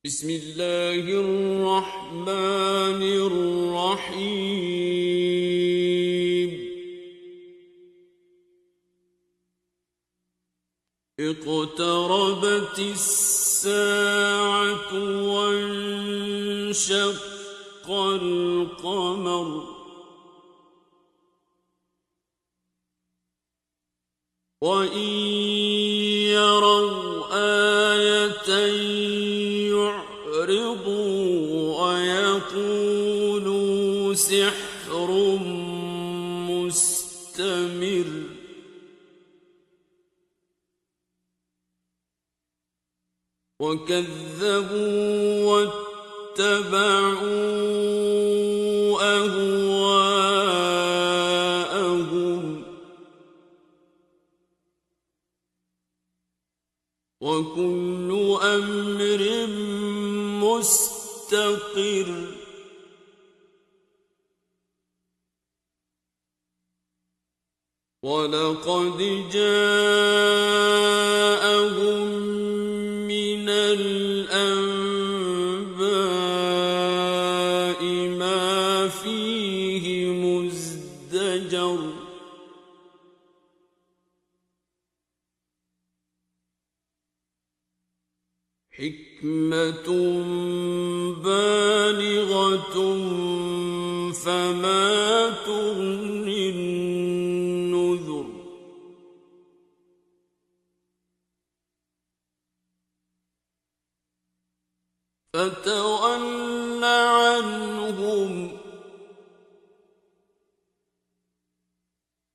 بسم الله الرحمن الرحيم. اقتربت الساعة وانشق القمر وإن يروا آية يعرضوا ويقولوا سحر مستمر وكذبوا واتبعوا أهواءهم وكل أمر مستقر ولقد جاءهم من الأنباء ما فيه مزدجر حكمة بالغة فما تغني النذر فتول عنهم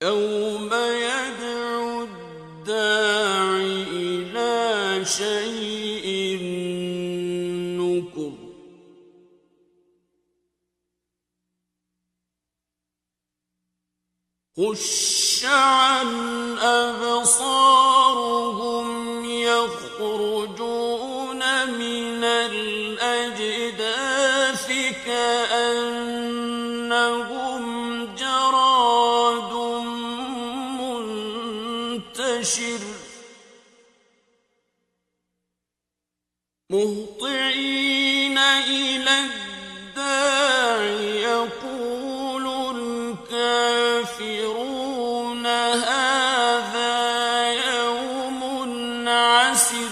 يوم يدعو الداع إلى شيء نكر خش عن أبصارهم يخرجون من الأجداث كأنهم جراد منتشر مهطعين إلى الداع يقول الكافرون هذا يوم عسر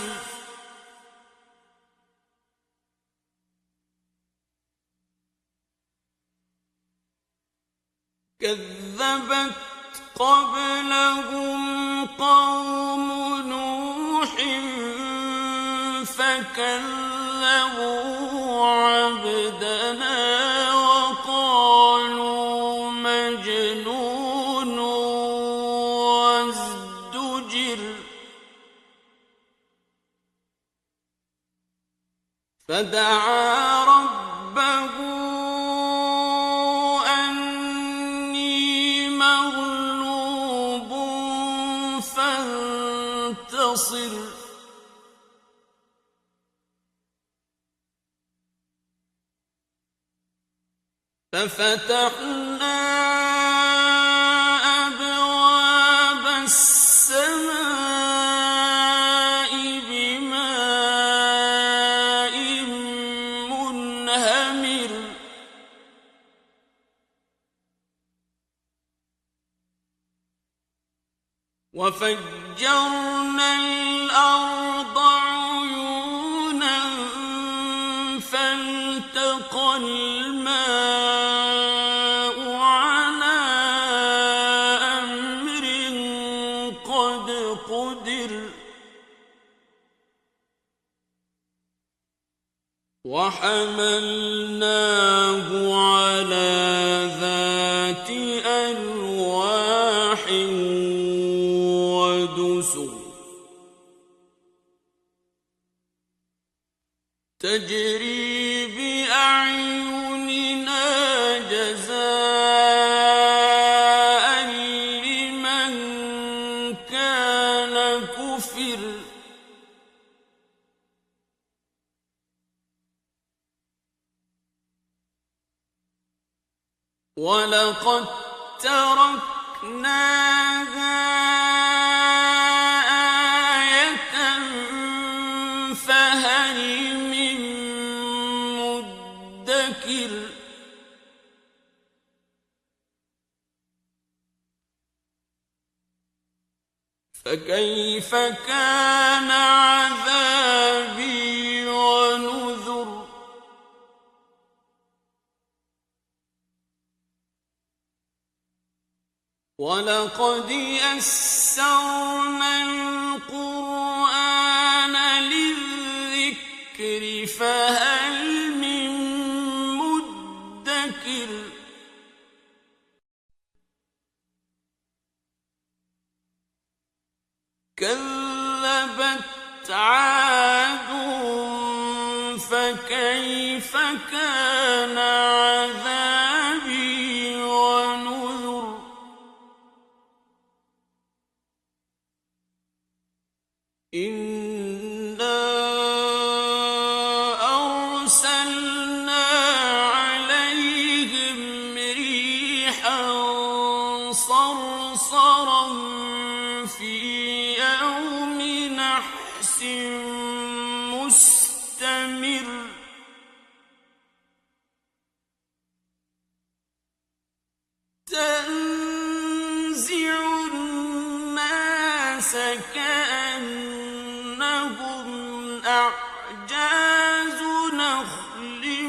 كذبت قبلهم قوم نوح فكذبوا عبدنا وقالوا مجنون وازدجر فدعا ربه أني مغلوب فانتصر ففتحنا أبواب السماء بماء منهمر وفجرنا الأرض عيونا فالتقى الماء على أمر قد قدر وحملناه على ذات ألواح ودسر تجري بأعيننا جزاء لمن كان كفر ولقد تركناها آية فهل من فكيف كان عذابي ونذر ولقد يسرنا القرآن للذكر فهل من مدكر كذبت عاد فكيف كان عذابي ونذر إنا أرسلنا عليهم ريحا صرصرا في يوم نحس مستمر تنزع الناس كأنهم أعجاز نخل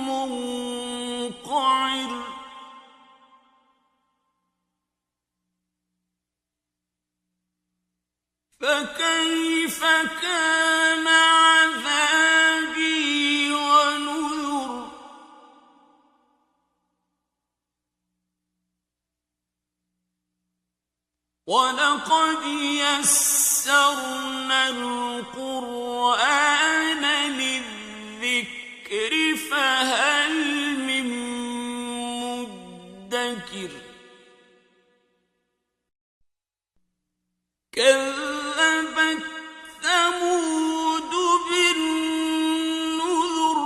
منقعر فكيف كان عذابي ونذر ولقد يسرنا القرآن للذكر فهل من مدكر كذبت ثمود بالنذر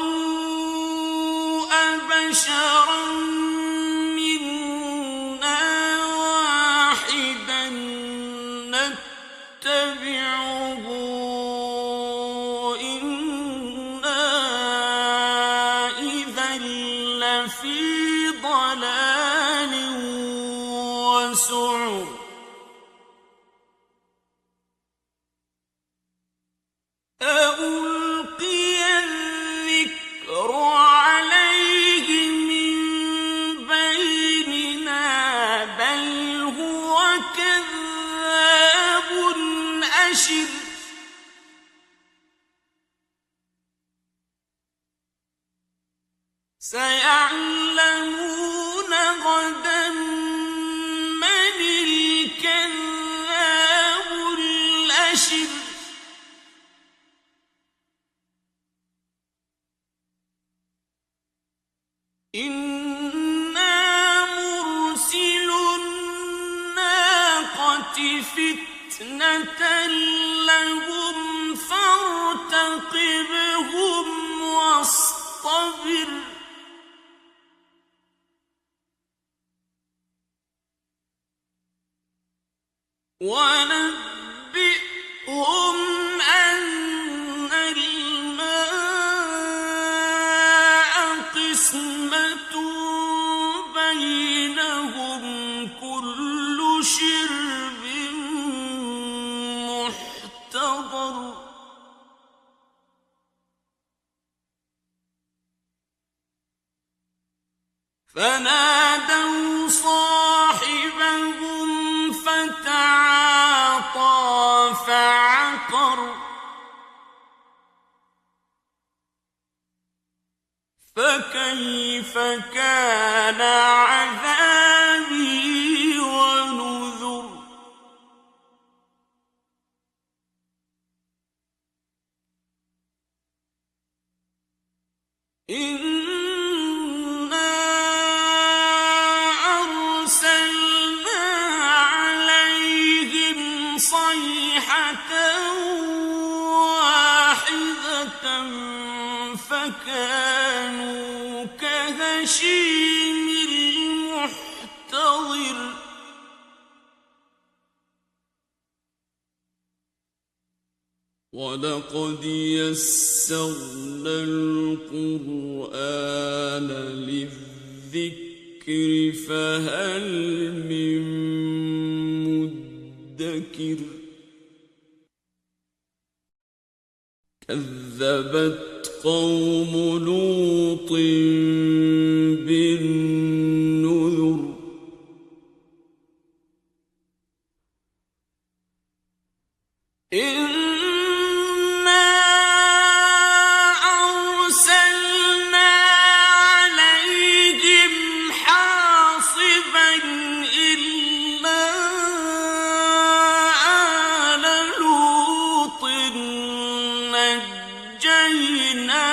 فقالوا أبشرا منا واحدا نتبعه إنا إذا لفي ضلال وسعر ألقي الذكر عليه من بيننا بل هو كذاب أشر سيعلمون غدا من الكذاب الأشر إنا مرسل الناقة فتنة لهم فارتقبهم واصطبر ونبئهم أن الماء قسمة بينهم كل شرب محتضر فنادوا صاحبهم فتعاطى فعقر فكيف كان عذابي ونذر إنا أرسلنا عليهم صيحة واحدة فكانوا كهشيم المحتضر ولقد يسرنا القرآن للذكر فهل من مدكر كذبت قوم لوط بالنذر إنا أرسلنا عليهم حاصبا إلا آل لوط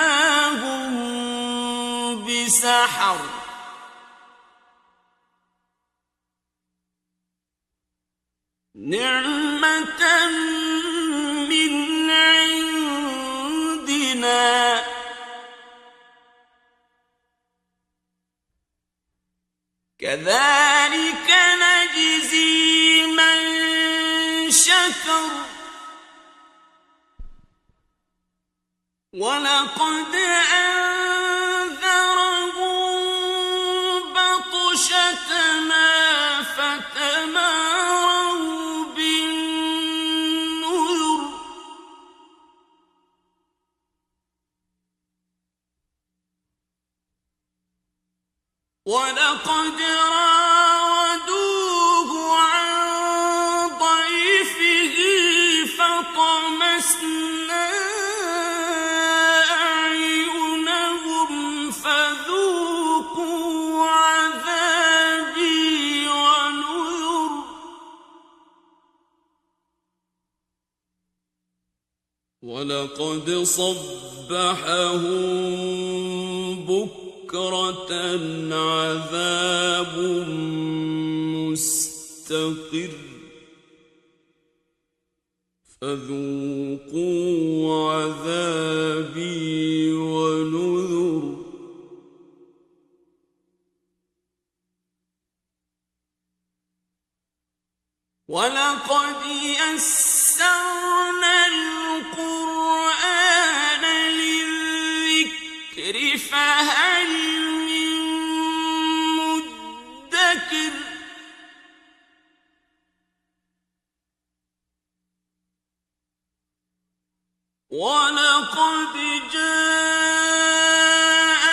نجيناهم بسحر نعمة من عندنا كذلك نجزي من شكر ولقد أنذرهم بطشتنا فتماروا بالنذر ولقد راودوه عن ضيفه فطمسنا أعينهم فذوقوا عذابي ونذر ولقد صبحهم بكرة عذاب مستقر فذوقوا عذابي ونذر ولقد يسرنا القرآن للذكر فهل من مدكر ولقد جاء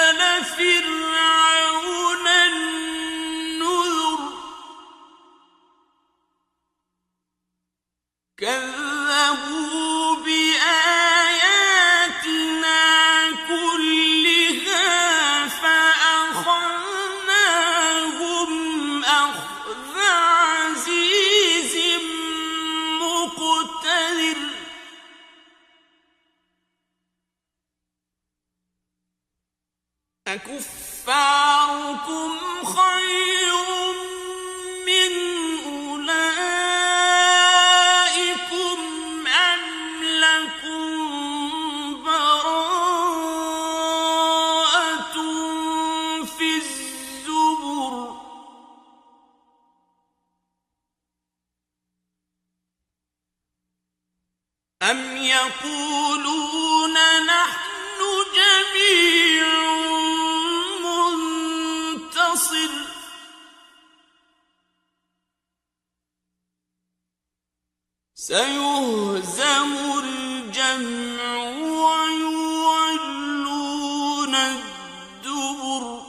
آل فرعون النذر كذبوا بآياتنا كلها فأخذناهم أخذ عزيز مقتدر أكفاركم خير من أولئكم أم لكم براءة في الزبر أم يقولون نحن جميع منتصر سيهزم الجمع ويولون الدبر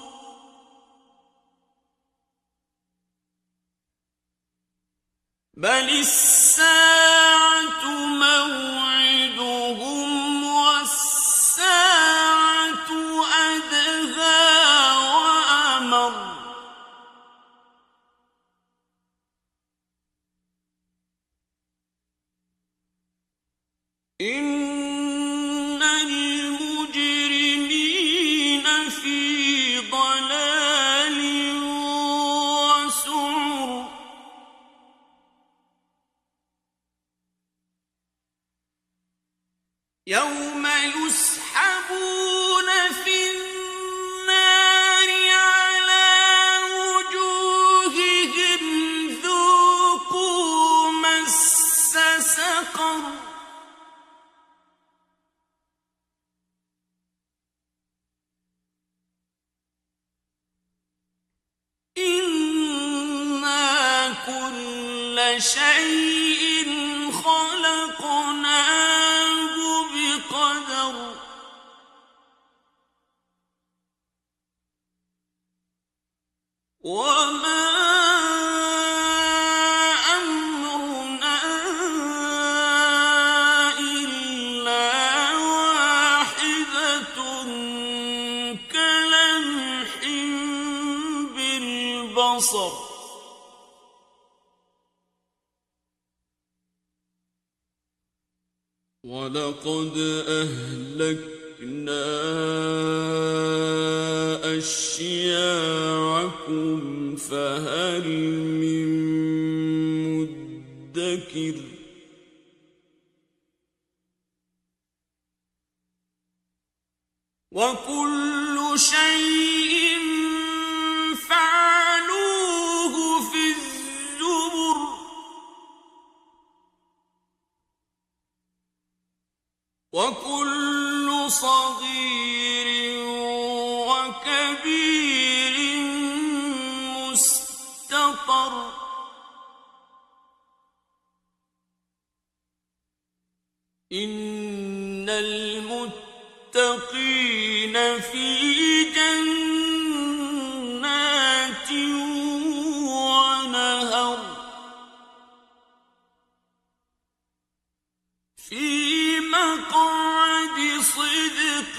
بل الساعة موعدهم والساعة أدهى وأمر إن المجرمين في ضلال وسعر يوم يسحبون في النار على وجوههم ذوقوا مس سقر شيء خلقناه بقدر وما أمرنا إلا واحدة كلمح بالبصر ولقد أهلكنا أشياعكم فهل من مدكر وكل شيء فعلوه في الزبر وكل صغير وكبير مستطر إن المتقين في جنات ونهر في مقعد صدق